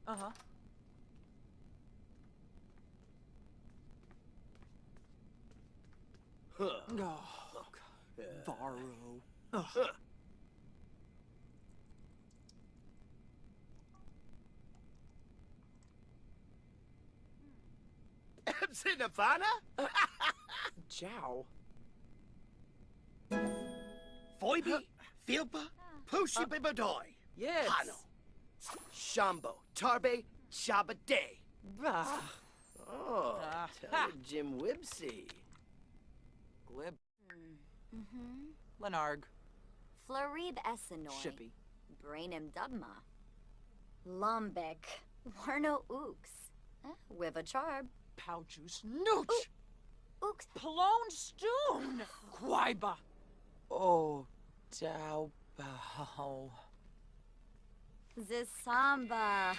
Uh-huh. Oh, God. Varro. Ugh. Nirvana? Jow. Phoebe, Philpa, Pushi Bibadoi. Yes. Hano. Shambo, Tarbe, Shabade. Bah. Oh, Ha. tell Jim Wibsey. Glib. Mm-hmm. Lenarg. Florib Essenoi. Shippy. Brainham Dubma. Lumbek. Warno Ooks. Wiva Charb. Pouchus Nooch. Ooks. Plone Stoon. Quaiba. Oh, Dow Bow. Zisamba.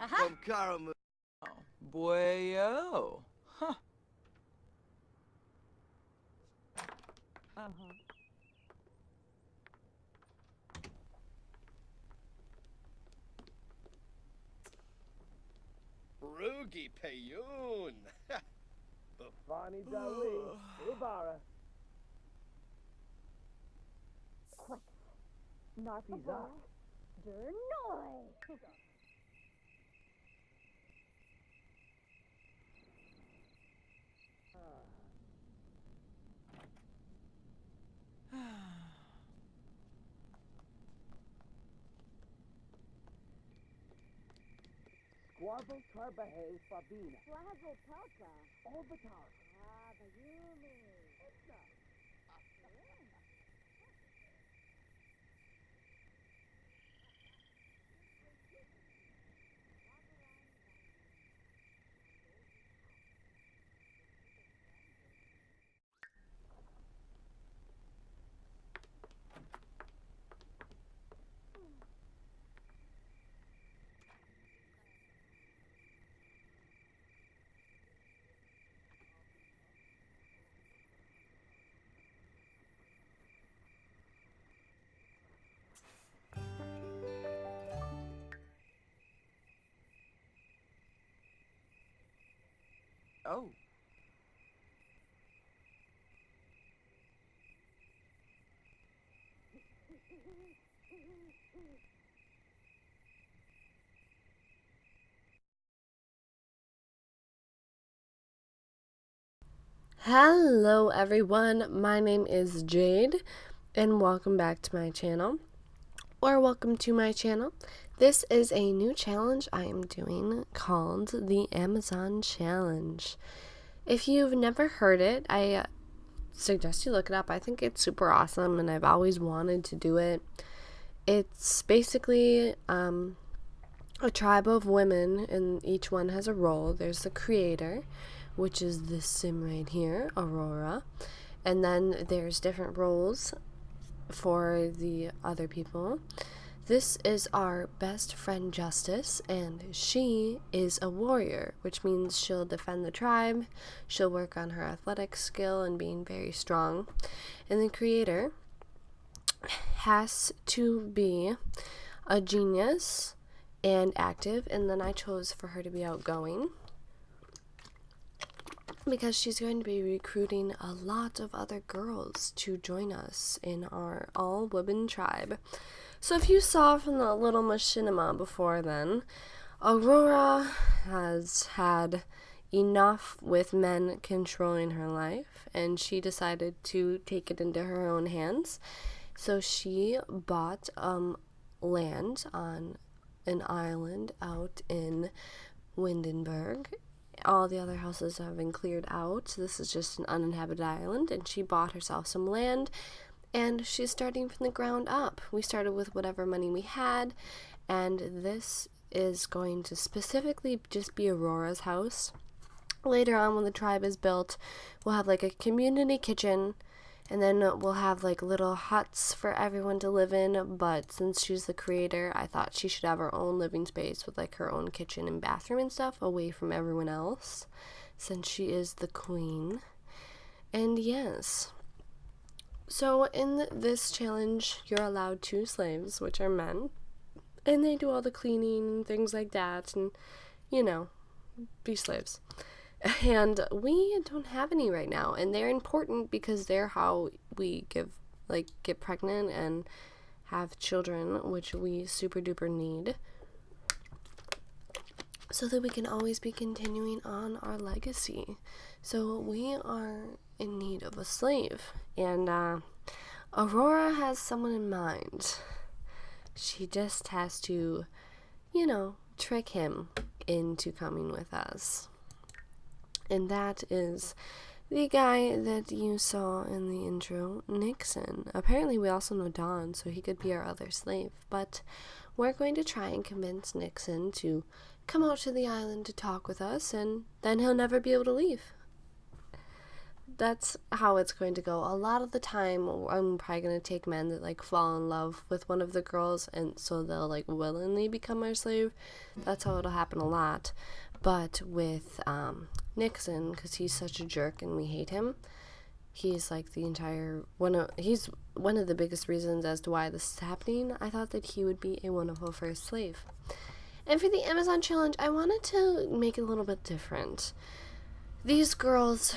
Aha. From Karamu. Oh, boyo. Huh. Uh-huh. Rugi Payun. Bufani Dali. Ubara. Quick. Narpizak. Dernoi. Squabble Tarbahe Fabina. Flavel Pelka. Orbitar. Bayumi. Oh. Hello everyone, my name is Jade and welcome back to my channel, or welcome to my channel. This is a new challenge I am doing called the Amazon Challenge. If you've never heard it, I suggest you look it up. I think it's super awesome and I've always wanted to do it. It's basically a tribe of women and each one has a role. There's the creator, which is this sim right here, Aurora, and then there's different roles for the other people. This is our best friend Justice, and she is a warrior, which means she'll defend the tribe, she'll work on her athletic skill and being very strong. And the creator has to be a genius and active, and then I chose for her to be outgoing because she's going to be recruiting a lot of other girls to join us in our all-women tribe. So if you saw from the little machinima before then, Aurora has had enough with men controlling her life, and she decided to take it into her own hands. So she bought land on an island out in Windenburg. All the other houses have been cleared out. This is just an uninhabited island, and she bought herself some land, and she's starting from the ground up. We started with whatever money we had, and this is going to specifically just be Aurora's house. Later on, when the tribe is built, we'll have like a community kitchen, and then we'll have like little huts for everyone to live in. But since she's the creator, I thought she should have her own living space with like her own kitchen and bathroom and stuff away from everyone else, since she is the queen. And yes, So in this challenge, you're allowed 2 slaves, which are men, and they do all the cleaning, things like that, and, you know, be slaves. And we don't have any right now, and they're important because they're how we get pregnant and have children, which we super duper need, so that we can always be continuing on our legacy. So we are in need of a slave, and Aurora has someone in mind. She just has to, trick him into coming with us. And that is the guy that you saw in the intro, Nixon. Apparently we also know Don, so he could be our other slave. But we're going to try and convince Nixon to come out to the island to talk with us, and then he'll never be able to leave. That's how it's going to go. A lot of the time, I'm probably going to take men that, fall in love with one of the girls, and so they'll, willingly become our slave. That's how it'll happen a lot. But with Nixon, because he's such a jerk and we hate him, he's he's one of the biggest reasons as to why this is happening. I thought that he would be a wonderful first slave. And for the Amazon challenge, I wanted to make it a little bit different. These girls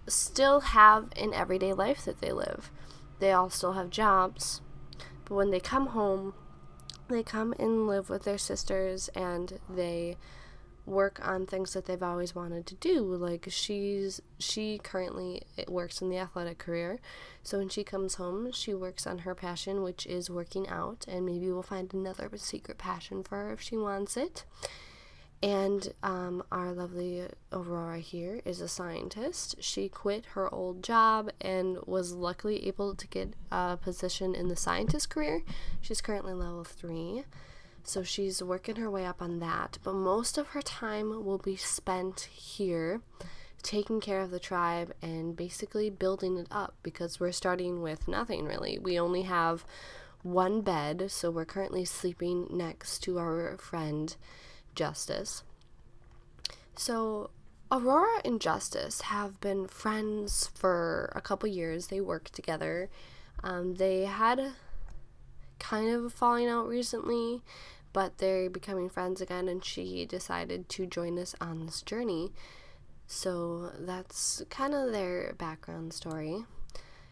still have an everyday life that they live. They all still have jobs, but when they come home, they come and live with their sisters, and they work on things that they've always wanted to do. Like she currently works in the athletic career, so when she comes home, she works on her passion, which is working out, and maybe we'll find another secret passion for her if she wants it. And our lovely Aurora here is a scientist. She quit her old job and was luckily able to get a position in the scientist career. She's currently level 3. So she's working her way up on that. But most of her time will be spent here taking care of the tribe and basically building it up, because we're starting with nothing really. We only have 1 bed, so we're currently sleeping next to our friend Justice. So Aurora and Justice have been friends for a couple years. They work together. They had kind of a falling out recently, but they're becoming friends again, and she decided to join us on this journey. So that's kind of their background story.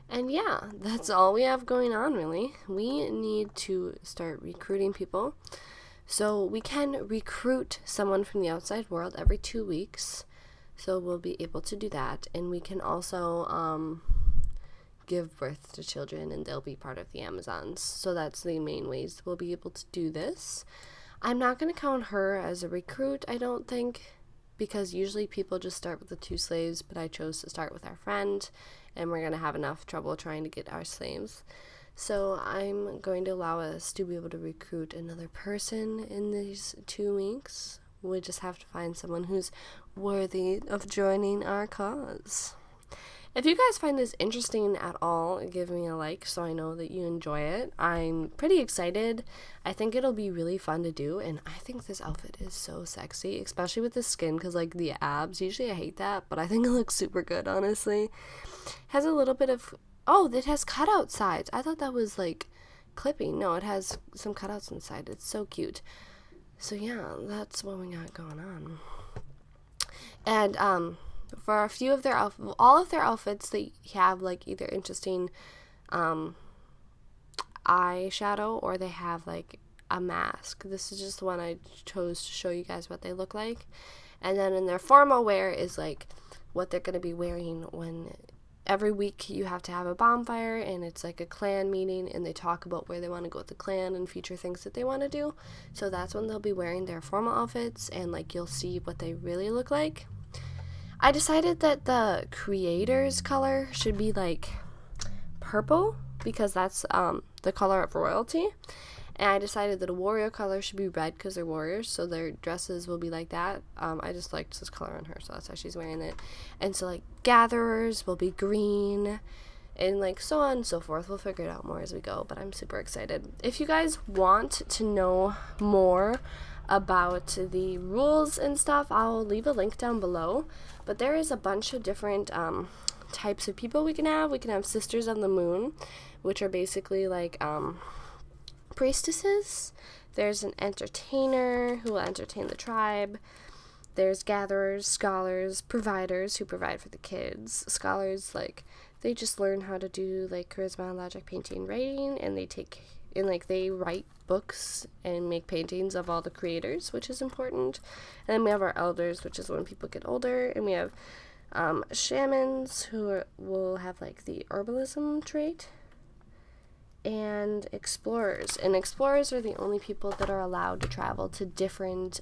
And yeah, that's all we have going on really. We need to start recruiting people. So we can recruit someone from the outside world every 2 weeks. So we'll be able to do that. And we can also give birth to children, and they'll be part of the Amazons. So that's the main ways we'll be able to do this. I'm not going to count her as a recruit, I don't think, because usually people just start with the 2 slaves, but I chose to start with our friend, and we're going to have enough trouble trying to get our slaves. So I'm going to allow us to be able to recruit another person in these 2 weeks. We just have to find someone who's worthy of joining our cause. If you guys find this interesting at all, give me a like so I know that you enjoy it. I'm pretty excited. I think it'll be really fun to do, and I think this outfit is so sexy, especially with the skin, because the abs, usually I hate that, but I think it looks super good, honestly. Has a little bit of, it has cutout sides. I thought that was clipping. No, it has some cutouts inside. It's so cute. So yeah, that's what we got going on. And for a few of their all of their outfits, they have either interesting eyeshadow, or they have a mask. This is just the one I chose to show you guys what they look like. And then in their formal wear is what they're going to be wearing when every week you have to have a bonfire, and it's a clan meeting, and they talk about where they want to go with the clan and future things that they want to do. So that's when they'll be wearing their formal outfits, and you'll see what they really look like. I decided that the creator's color should be purple, because that's the color of royalty. And I decided that a warrior color should be red, because they're warriors, so their dresses will be like that. I just liked this color on her, so that's why she's wearing it. And so gatherers will be green, and so on and so forth. We'll figure it out more as we go, but I'm super excited. If you guys want to know more about the rules and stuff, I'll leave a link down below. But there is a bunch of different types of people we can have. We can have Sisters of the Moon, which are basically like priestesses. There's an entertainer who will entertain the tribe. There's gatherers, scholars, providers who provide for the kids. Scholars, like, they just learn how to do, like, charisma, logic, painting, writing, and they write books and make paintings of all the creators, which is important. And then we have our elders, which is when people get older, and we have shamans who will have, like, the herbalism trait, and explorers. And explorers are the only people that are allowed to travel to different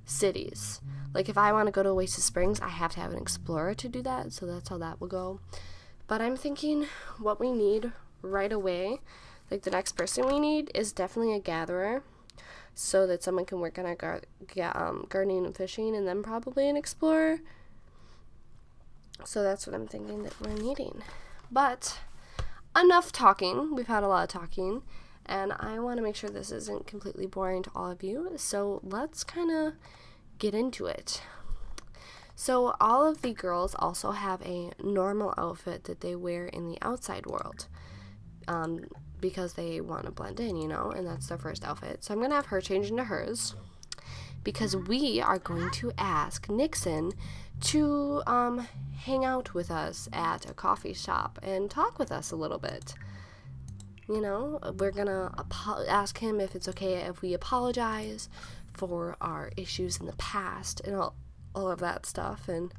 cities. Like, if I want to go to Oasis Springs, I have to have an explorer to do that, so that's how that will go. But I'm thinking what we need right away, like the next person we need is definitely a gatherer, so that someone can work on our gardening and fishing, and then probably an explorer. So that's what I'm thinking that we're needing. But enough talking. We've had a lot of talking, and I want to make sure this isn't completely boring to all of you, so let's kind of get into it. So all of the girls also have a normal outfit that they wear in the outside world, because they want to blend in, and that's their first outfit. So I'm going to have her change into hers, because we are going to ask Nixon to hang out with us at a coffee shop and talk with us a little bit. We're going to ask him if it's okay if we apologize for our issues in the past and all of that stuff, and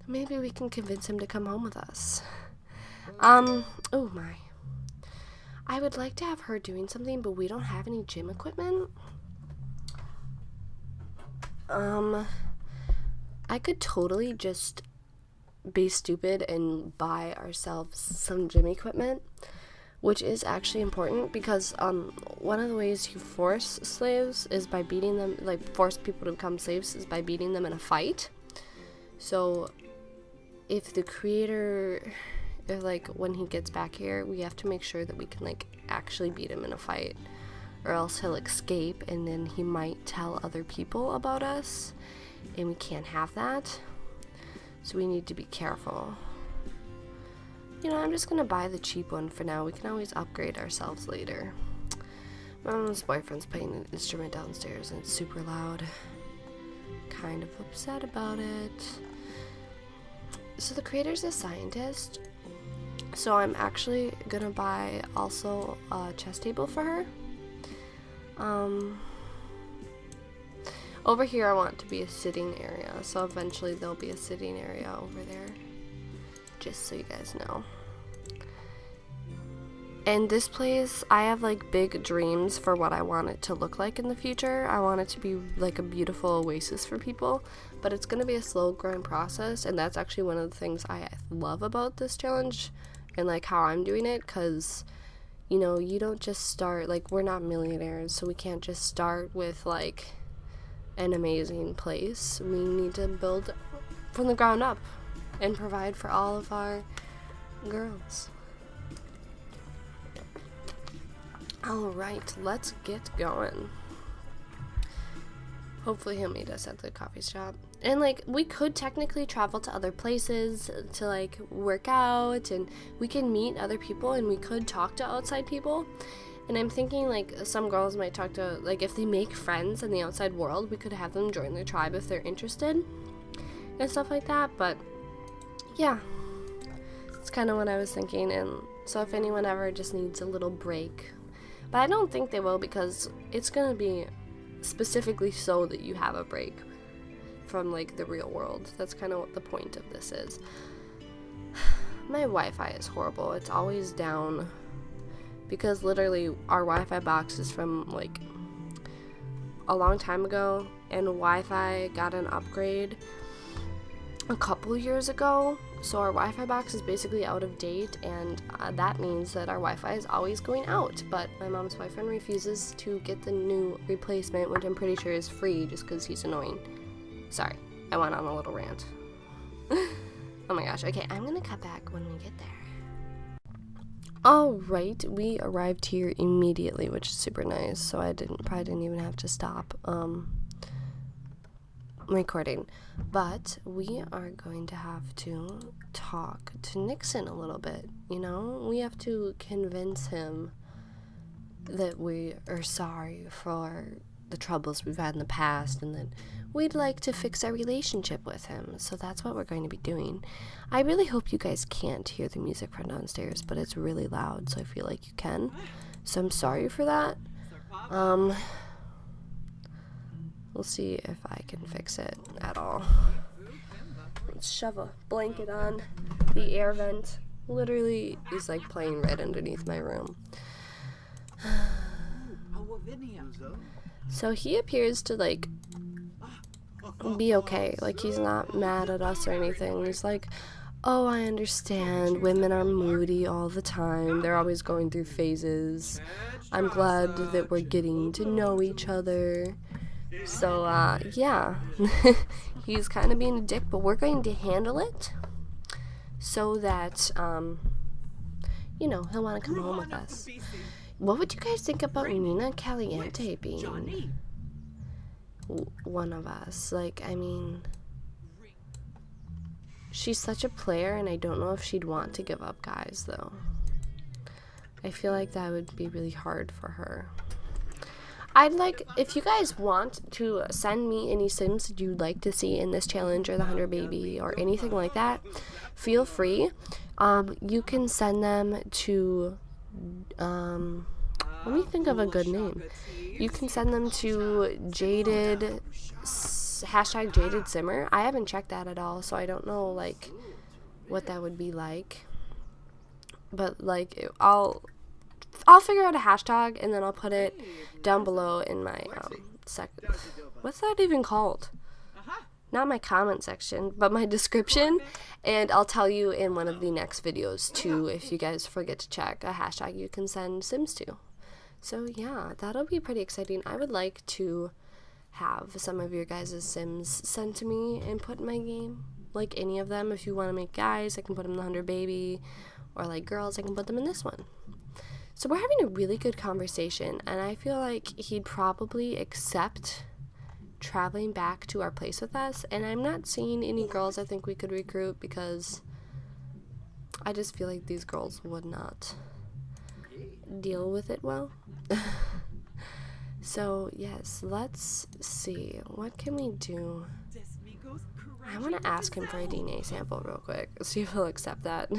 maybe we can convince him to come home with us. Oh my. I would like to have her doing something, but we don't have any gym equipment. I could totally just be stupid and buy ourselves some gym equipment, which is actually important, because one of the ways you force slaves is by beating them, like force people to become slaves is by beating them in a fight. So if the creator, like when he gets back here, we have to make sure that we can like actually beat him in a fight, or else he'll escape and then he might tell other people about us, and we can't have that. So we need to be careful. I'm just gonna buy the cheap one for now. We can always upgrade ourselves later. My mom's boyfriend's playing an instrument downstairs and it's super loud. Kind of upset about it. So the creator's a scientist, so I'm actually gonna buy also a chess table for her. Over here I want it to be a sitting area, so eventually there'll be a sitting area over there, just so you guys know. And this place, I have like big dreams for what I want it to look like in the future. I want it to be like a beautiful oasis for people, but it's going to be a slow growing process, and that's actually one of the things I love about this challenge and like how I'm doing it, because you don't just start, like, we're not millionaires, so we can't just start with like an amazing place. We need to build from the ground up and provide for all of our girls. Alright, let's get going. Hopefully he'll meet us at the coffee shop. And like, we could technically travel to other places to like work out, and we can meet other people, and we could talk to outside people. And I'm thinking like some girls might talk to, like, if they make friends in the outside world, we could have them join the tribe if they're interested and stuff like that. But yeah, it's kind of what I was thinking. And so if anyone ever just needs a little break, but I don't think they will, because it's gonna be specifically so that you have a break from like the real world. That's kind of what the point of this is. My Wi-Fi is horrible. It's always down, because literally our Wi-Fi box is from like a long time ago, and Wi-Fi got an upgrade a couple years ago, so our Wi-Fi box is basically out of date, and that means that our Wi-Fi is always going out. But my mom's boyfriend refuses to get the new replacement, which I'm pretty sure is free, just because he's annoying. Sorry, I went on a little rant. Oh my gosh. Okay, I'm gonna cut back when we get there. Alright, we arrived here immediately, which is super nice, so I probably didn't even have to stop. recording, but we are going to have to talk to Nixon a little bit. You know, we have to convince him that we are sorry for the troubles we've had in the past and that we'd like to fix our relationship with him. So that's what we're going to be doing. I really hope you guys can't hear the music from downstairs, but it's really loud, so I feel like you can. So I'm sorry for that. We'll see if I can fix it at all. Let's shove a blanket on. The air vent literally is like playing right underneath my room. So he appears to like be okay. Like he's not mad at us or anything. He's like, oh, I understand. Women are moody all the time. They're always going through phases. I'm glad that we're getting to know each other. So, yeah. He's kind of being a dick, but we're going to handle it so that, you know, he'll want to come home with us. What would you guys think about Nina Caliente being one of us? Like, I mean, she's such a player, and I don't know if she'd want to give up guys, though. I feel like that would be really hard for her. I'd like, if you guys want to send me any Sims that you'd like to see in this challenge or the 100 Baby or anything like that, feel free. You can send them to, let me think of a good name. You can send them to Jaded, hashtag Jaded Simmer. I haven't checked that at all, so I don't know, like, what that would be like. But, like, I'll figure out a hashtag, and then I'll put it down below in my, what's that even called? Not my comment section, but my description, and I'll tell you in one of the next videos, too, if you guys forget to check a hashtag you can send Sims to. So, yeah, that'll be pretty exciting. I would like to have some of your guys' Sims sent to me and put in my game. Like, any of them. If you want to make guys, I can put them in the 100 Baby, or, like, girls, I can put them in this one. So we're having a really good conversation, and I feel like he'd probably accept traveling back to our place with us, and I'm not seeing any girls I think we could recruit because I just feel like these girls would not deal with it well. So, yes, let's see. What can we do? I want to ask him for a DNA sample real quick. See if he'll accept that.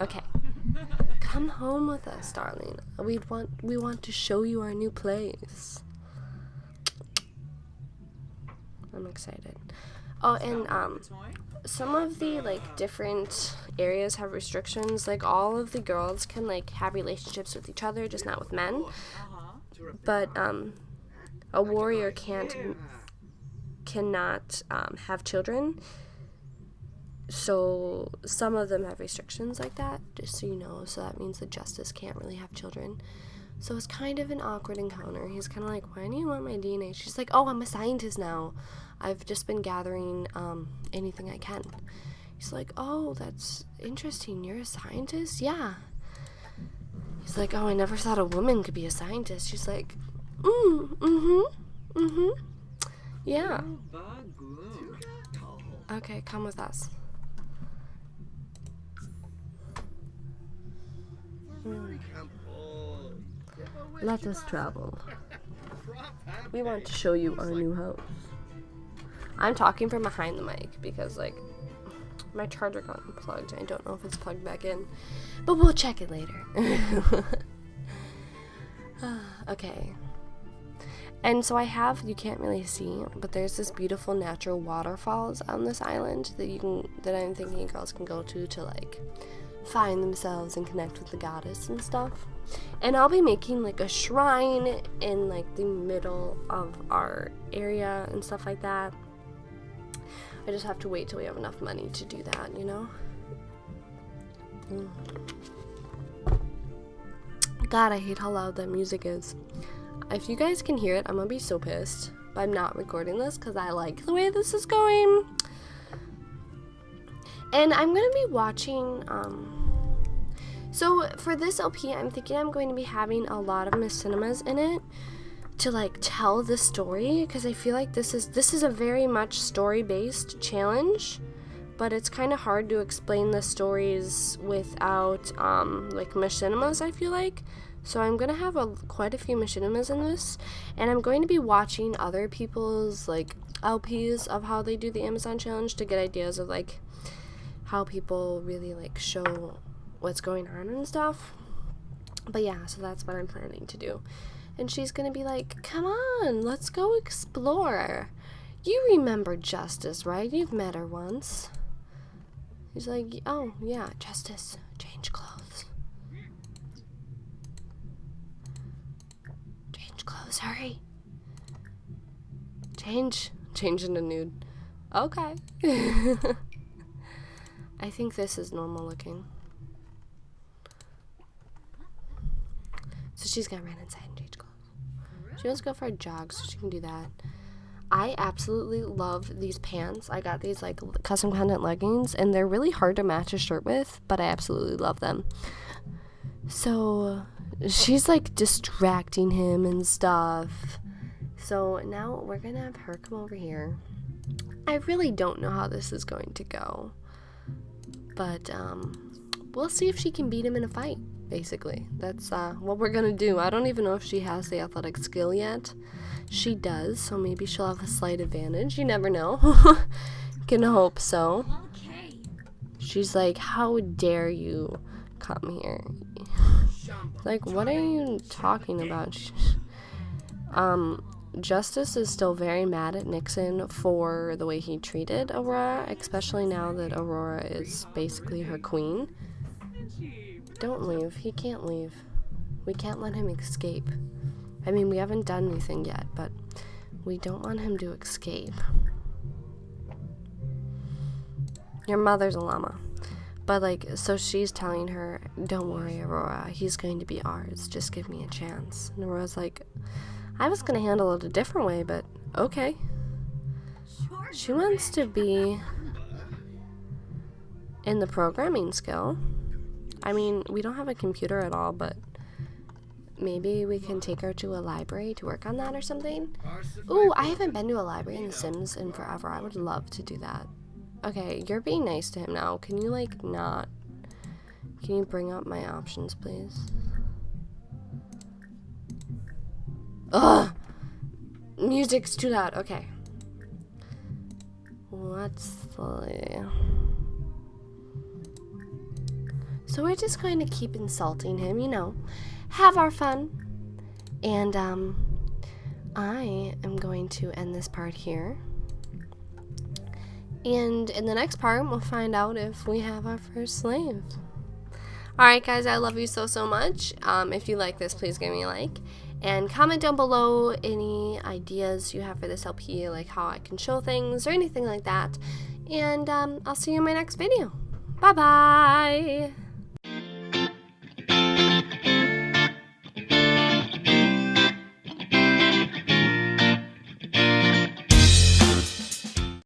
Okay. Come home with us, darling. We want to show you our new place. I'm excited. Oh, and some of the like different areas have restrictions. Like all of the girls can like have relationships with each other, just not with men. But a warrior cannot have children. So some of them have restrictions like that, just so you know. So that means the justice can't really have children. So it's kind of an awkward encounter. He's kind of like, why do you want my DNA? She's like, oh, I'm a scientist now. I've just been gathering anything I can. He's like, oh, that's interesting. You're a scientist? Yeah. He's like, oh, I never thought a woman could be a scientist. She's like, yeah. Okay, come with us. Let us travel. We want to show you our new house. I'm talking from behind the mic because, like, my charger got unplugged. I don't know if it's plugged back in, but we'll check it later. Okay. And so I have, you can't really see, but there's this beautiful natural waterfalls on this island that I'm thinking girls can go to like find themselves and connect with the goddess and stuff. And I'll be making like a shrine in like the middle of our area and stuff like that. I just have to wait till we have enough money to do that, you know? God, I hate how loud that music is. If you guys can hear it, I'm gonna be so pissed. But I'm not recording this because I like the way this is going. And I'm going to be watching, so for this LP, I'm thinking I'm going to be having a lot of Miss Cinemas in it to like tell the story, because I feel like this is a very much story-based challenge, but it's kind of hard to explain the stories without like machinimas, I feel like. So I'm gonna have quite a few machinimas in this, and I'm going to be watching other people's like LPs of how they do the Amazon challenge to get ideas of like how people really like show what's going on and stuff. But yeah, so that's what I'm planning to do. And she's gonna be like, come on, let's go explore. You remember Justice, right? You've met her once. He's like, oh yeah, Justice, change clothes. Change clothes, hurry. Change into nude. Okay. I think this is normal looking. So she's gonna run inside and change clothes. She wants to go for a jog, so she can do that. I absolutely love these pants. I got these like custom content leggings, and they're really hard to match a shirt with, but I absolutely love them. So she's like distracting him and stuff. So now we're gonna have her come over here. I really don't know how this is going to go, but we'll see if she can beat him in a fight. Basically, that's what we're gonna do. I don't even know if she has the athletic skill yet. She does, so maybe she'll have a slight advantage. You never know. Can hope so. Okay. She's like, how dare you come here? Like, what are you talking about? Justice is still very mad at Nixon for the way he treated Aurora, especially now that Aurora is basically her queen. Don't leave. He can't leave. We can't let him escape. I mean, we haven't done anything yet, but we don't want him to escape. Your mother's a llama. But, like, so she's telling her, don't worry, Aurora. He's going to be ours. Just give me a chance. And Aurora's like, I was going to handle it a different way, but okay. She wants to be in the programming skill. I mean, we don't have a computer at all, but maybe we can take her to a library to work on that or something. Ooh, I haven't been to a library in The Sims in forever. I would love to do that. Okay, you're being nice to him now. Can you, like, not? Can you bring up my options, please? Ugh! Music's too loud. Okay. What's the... So we're just going to keep insulting him, you know, have our fun. And I am going to end this part here. And in the next part, we'll find out if we have our first slave. Alright guys, I love you so much. If you like this, please give me a like. And comment down below any ideas you have for this LP, like how I can show things or anything like that. And I'll see you in my next video. Bye-bye!